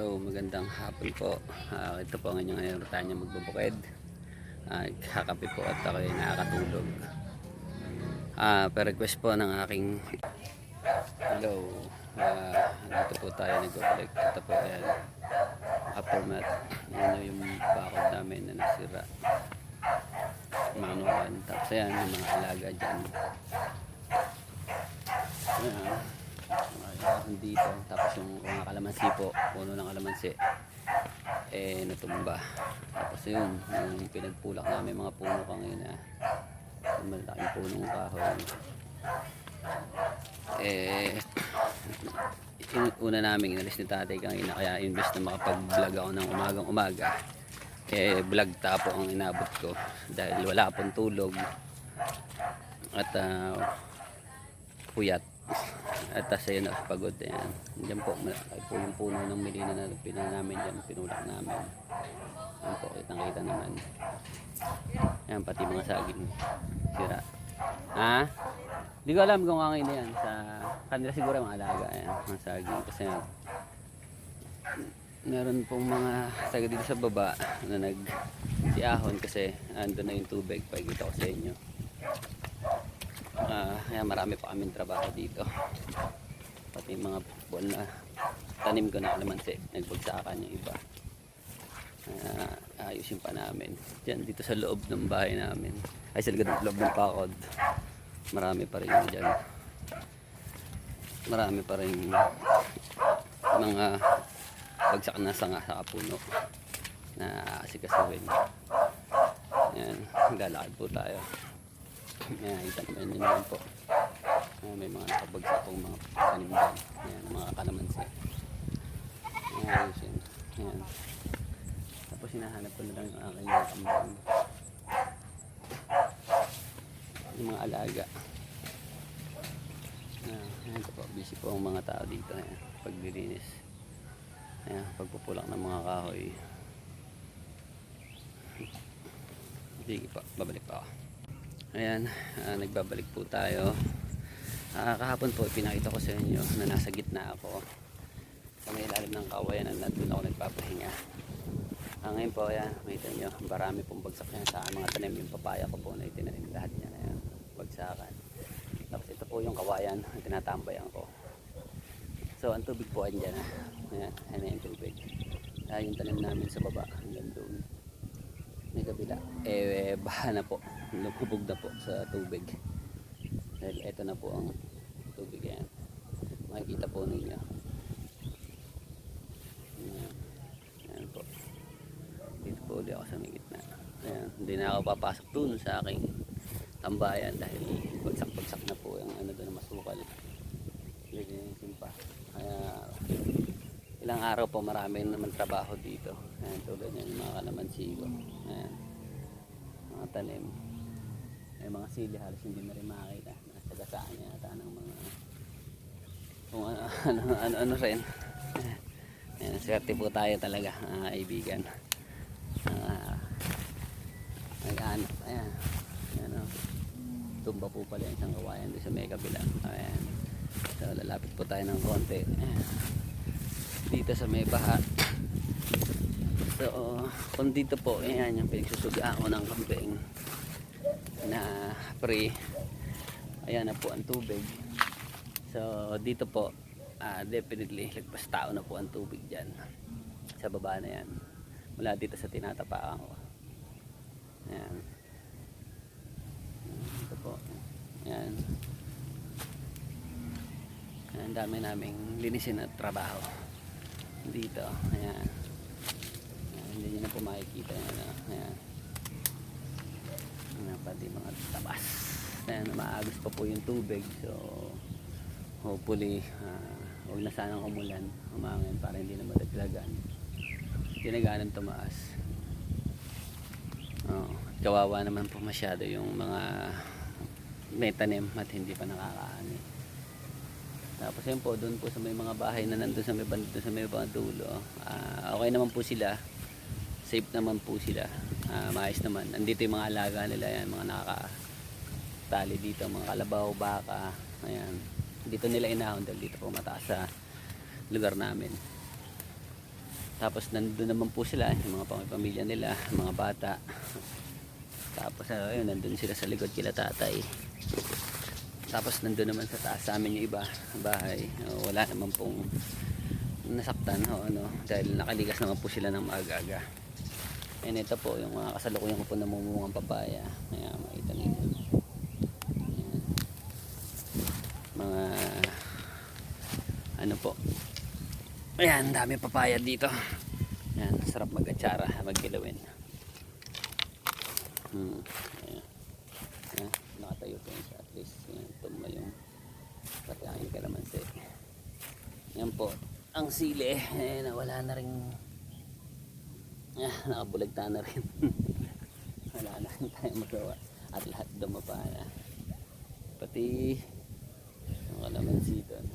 So, magandang hapon po. Ito po ang inyong Rutanya magbubukid. Kakape po at ako ay nakakatulog. Per request po ng aking hello. Dito po tayo nag-collect. Ito po yan. Aftermath. Yan yung bakod namin na nasira. Manukan. Tapos yan, yung mga alaga dyan. Dito. Tapos yung mga kalamansi po. Puno ng kalamansi. Natumba. Tapos yun, yung pinagpulak namin mga puno kanina, yung malaking punong kahoy, una namin inalis ni tatay kanina, kaya imbes na makapag vlog ako ng umagang umaga, vlog tapo ang inabot ko dahil wala pong tulog at puyat at ayun na, pagod. Ayan, dyan po yung puno ng milina na namin dyan, pinulak namin. Ayan po, kitang kita naman. Ayan, pati mga saging sira. Hindi ko alam kung angin yan sa kanila, siguro mga alaga. Ayan, mga saging kasi meron pong mga taga dito sa baba na nagsiahon kasi andun na yung tubig. Pakikita ko sa inyo. Kaya marami pa kaming trabaho dito, pati mga buwan na tanim ko na kalamansi nagbagsakan yung iba. Ayusin pa namin dyan dito sa loob ng bahay namin, ay sa loob ng pakod. Marami pa rin dyan, marami pa rin mga bagsak na sanga sa puno na asikasuhin. Yan, lalakad po tayo. Ayan, kita naman yun naman po. May mga nakabagsak pong mga tanim dyan. Ayan, mga kalamansi. Ayan, yun. Ayan. Tapos hinahanap ko na lang yung aking mga kambang, yung mga alaga. Ayan po, busy po ang mga tao dito. Ayan, paglilinis. Ayan, pagpupulak ng mga kahoy. Sige po, babalik pa ako. Ayan, nagbabalik po tayo. Kahapon po pinakita ko sa inyo na nasa gitna ako sa may ilalim ng kawayan, na doon ako nagpapahinga. Ngayon po, ayan, makita nyo, marami pong bagsak yan sa mga tanim. Yung papaya ko po na itinanim lahat yan, ayan, bagsakan. Tapos ito po yung kawayan na tinatambayan ko. So ang tubig po andyan, ayan, ayan yung tubig. Yung tanim namin sa baba hanggang doon may kabila, baha na po, lumubog na po sa tubig dahil eto na po ang tubig. Yan, makikita po ninyo. Ayan po, dito po ulit ako sa may gitna. Ayan, hindi na ako papasok dun sa aking tambayan dahil bagsak na po yung ano doon na masukal, lilinisin pa. Kaya ilang araw po marami naman trabaho dito. Ayan, tulad yan, yung mga kalamansi ko. Ayan, mga tanim. May mga sili halos hindi na rin makakita. Nasa gasaan yata ng mga kung ano rin. Ayan, swerte po tayo talaga, kaibigan. Nag-aanap. Ayan, ayan, tumba po pala yung isang kawayan doon sa may kabila. Ayan, so lalapit po tayo ng konti. Ayan, dito sa may baha. So kung dito po, ayan yung pinagsusugaan ko ng kambing na pre. Ayan na po ang tubig. So dito po, definitely lagpas tao na po ang tubig dyan sa baba na yan, mula dito sa tinatapakan ko. Ayan, ito po. Ayan, ang dami naming linisin at trabaho dito. Ayan, hindi nyo na po makikita yan. Ayan, pati mga tabas. Ayan, maagos pa po yung tubig. So hopefully huwag na sanang umulan, umangin para hindi na madaglagan. Tinaganan tumaas. Kawawa naman po masyado yung mga may tanim at hindi pa nakakaani. Tapos yun po, doon po sa may mga bahay na nandun sa may banda, sa may mga dulo, okay naman po sila, safe naman po sila, maayos naman. Andito yung mga alaga nila, yan, mga nakatali dito, mga kalabaw, baka. Ayan, dito nila inahon dahil dito po mataas sa lugar namin. Tapos nandun naman po sila, yung mga pamilya nila, mga bata. Tapos ayun, nandun sila sa likod kila tatay. Tapos nandun naman sa taas sa amin yung iba, bahay. Wala naman pong nasaktan, ano, dahil nakaligas naman po sila ng maaga-aga. And ito po, yung mga kasalukuyan ko po namumungang papaya. Kaya makita ninyo. Ayan. Mga ano po. Ayan, dami papaya dito. Ayan, sarap mag-atsara, mag-kilawin. Ayan. Ayan, nakatayo po siya at least. Ayan, tuma yung pati aking kalamansi. Ayan po, ang sili. Ayan, wala na rin. Nakabuligta na rin. Wala na rin tayo magawa. At lahat dumapa na. Pati yung kalamansi doon.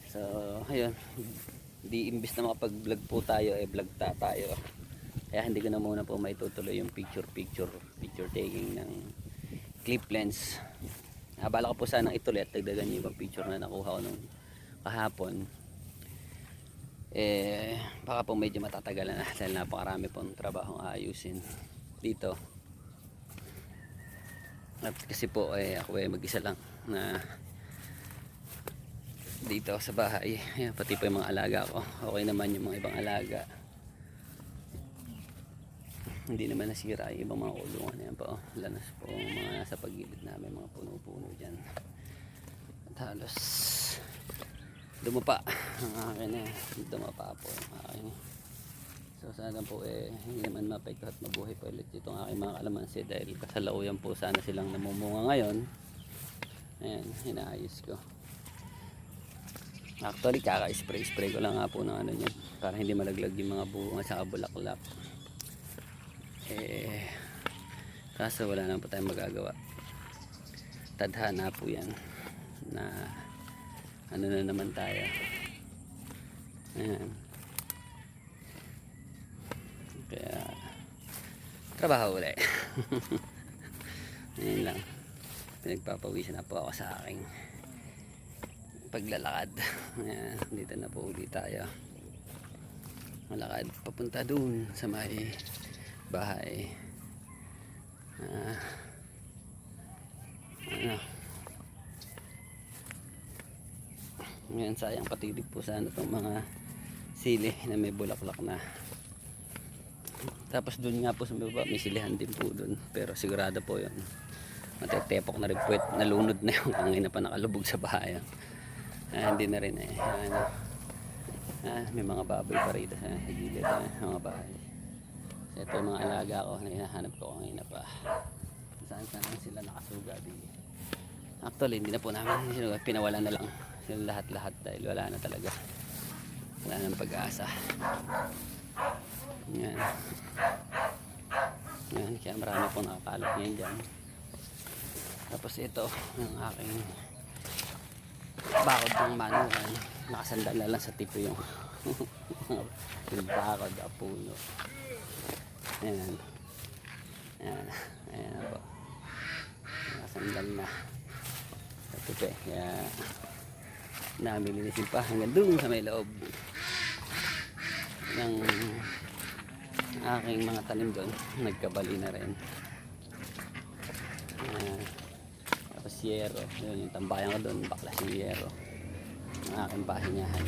So, ayun. Di imbis na makapag-vlog po tayo, vlog tayo. Kaya hindi ko na muna po maitutuloy yung picture taking ng clip lens. Bala ko po sanang ituloy at dagdagan yung ibang picture na nakuha ko nung kahapon. Baka po medyo matatagalan na dahil napakarami pong trabaho ayusin dito. At kasi po ako mag-isa lang na dito sa bahay. Ayan, pati po yung mga alaga ko. Okay naman yung mga ibang alaga. Hindi naman nasira yung ibang mga kulungan. Ayan po, lanas po mga nasa paligid namin, mga puno-puno dyan. At halos dumapa ang akin dumapa po ang akin. So sana po hindi naman mapekto at mabuhay pa ulit itong aking mga kalamansi dahil kasalukuyan po sana silang namumunga ngayon. Ayan, inaayos ko. Actually kaka-spray ko lang nga po ng ano niyan para hindi malaglag yung mga bunga at saka bulaklak. Kaso wala na po tayong magagawa. Tadhana po yan na ano na naman tayo. Ayan. Kaya trabaho ulit. Ayan lang. Pinagpapawisan na po ako sa aking paglalakad. Ayan, dito na po ulit tayo. Malakad papunta dun sa may bahay. Ano? Ngayon sayang patilig po sana itong mga sili na may bulaklak na. Tapos dun nga po sa baba may silihan din po dun, pero sigurado po yun matetepok na rin po, nalunod na yung angin na pa nakalubog sa bahay. Hindi na rin ano. May mga baboy pa rito sa gilid mga bahay. So, ito yung mga alaga ko na hinahanap ko kanina pa. Saan sila nakasuga di. Actually hindi na po namin pinawalan na lang sila lahat dahil wala na talaga, wala nang pag-asa. Yan. Yan, kaya marami pong nakakalap ngayon dyan. Tapos ito yung aking bakod ng manukan, nakasandal na lang sa tipo yung yung bakod na puno. Ayan. Ayan. Ayan po, nakasandal na sa tipo. Kaya namilinisin pa hanggang doon sa may loob ng aking mga tanim doon. Nagkabali na rin. Tapos yero, yun yung tambayan ko doon, baklas yung yero ang aking pahingahan.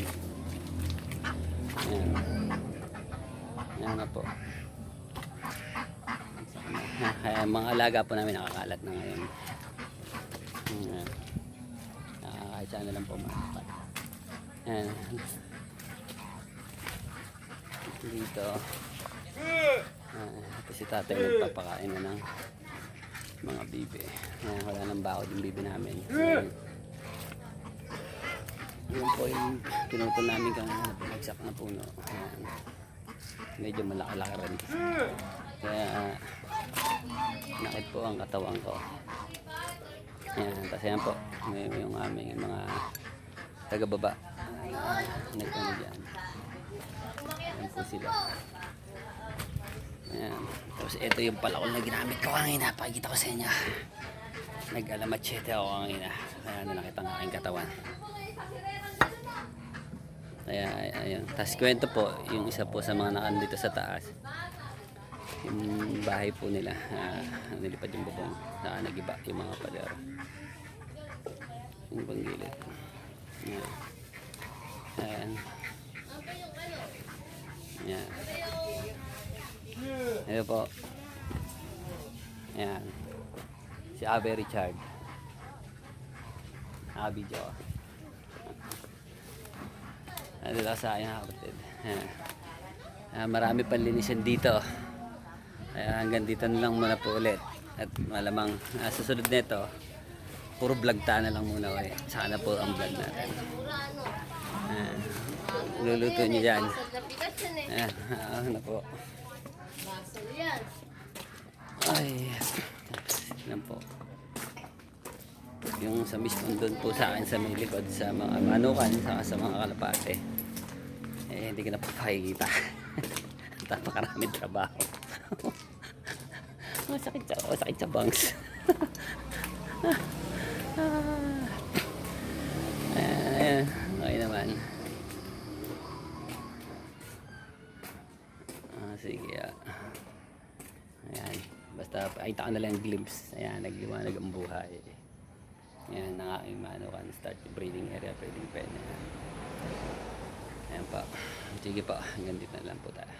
Ayan. Ayan na po. Kaya mga alaga po namin nakakalat na ngayon. Ayan. Kahit saan na lang po makakat. Ayan. Dito. Tapos si tatay nagpapakain na ng mga bibi. Ayan, wala nang bakod yung bibi namin. Yun po yung pinutol namin kanina na pinagsak na puno. Ayan. Medyo malaki-laki rin. Kaya nakit po ang katawan ko. Ayan, tapos yan po yung aming mga taga-baba. Nagkano dyan. Ayan po sila. Ayan. Tapos ito yung palakol na ginamit ko kanina. Pakikita ko sa inyo. Nag-alamachete ako kanina. Kaya na nakita ang aking katawan. Kaya ayun. Tapos kwento po, yung isa po sa mga nakandito sa taas. Yung bahay po nila, nilipad yung bubong. Nagiba yung mga pader. Yung panggilid. Ayan. Ayan. Ayan. Ayan po. Ayan. Si Abe Richard. Abi Jo. Ano lang sa akin kapatid. Marami pang linisan dito. Hanggang dito na lang muna po ulit. At malamang susunod nito, puro vlog ta na lang muna ulit. Sana po ang vlog natin. Luluto nyo dyan. Ano po. Ay, yan po. Yung sa mismo doon po sa akin sa may likod sa mga manukan saka sa mga kalapate, hindi ko na po pakikita. Napakaraming trabaho. Sakit sa bangs. Ayan, okay naman. Sige. Ayan, basta pakita ko na lang yung glimpse. Ayan, nagliwanag ang buhay. Ayan ang aking manukan, start breeding area, breeding pen. Ayan pa. Sige pa, hanggang dito na lang po tayo.